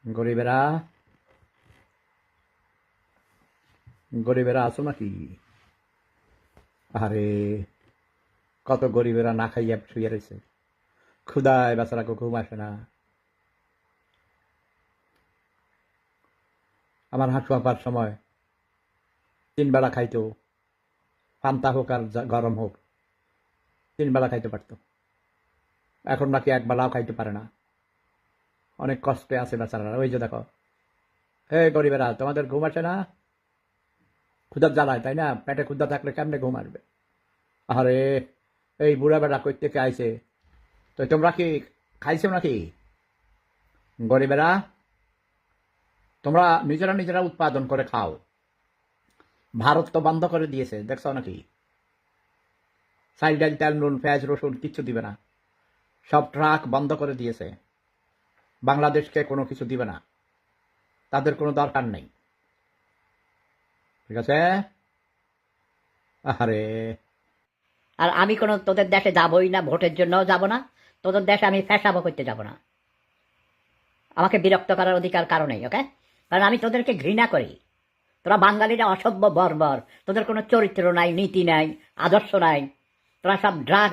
গরিবেরা গরিবেরা আছো নাকি? আরে কত গরিবেরা না খাইয়া শুয়ে রয়েছে, ক্ষুদায় বেচারা ঘুম আসে না। আমার হাঁটু আপার সময় 3 বেলা খাইতো, পান্তা হোক আর গরম হোক 3 বেলা খাইতে পারতো। এখন নাকি 1 বেলাও খাইতে পারে না, অনেক কষ্টে আছে বেচারারা। ওই যে দেখো, হে গরিবেরা, তোমাদের ঘুম আসে না? ক্ষুদার জ্বালায়, তাই না? পেটে ক্ষুদা থাকলে কেমনে ঘুম আসবে? আরে এই বুড়া বেড়া কই থেকে আইছে, তো তোমরা কি খাইছো নাকি? গরিবেরা, তোমরা নিজেরা নিজেরা উৎপাদন করে খাও। ভারত তো বন্ধ করে দিয়েছে, দেখছো নাকি? চাল ডাল তেল নুন পেঁয়াজ রসুন কিচ্ছু দিবে না, সব ট্রাক বন্ধ করে দিয়েছে। বাংলাদেশকে কোনো কিছু দিবে না, তাদের কোনো দরকার নেই। ঠিক আছে? আরে আর আমি কোনো তোদের দেশে যাবই না, ভোটের জন্যও যাব না, তোদের দেশে আমি ফ্যাসাবো করতে যাব না। আমাকে বিরক্ত করার অধিকার কারণেই, ওকে? কারণ আমি তোদেরকে ঘৃণা করি। তোরা বাঙালিরা অসভ্য বর্বর, তোদের কোনো চরিত্র নাই, নীতি নাই, আদর্শ নাই, তোরা সব ড্রাগ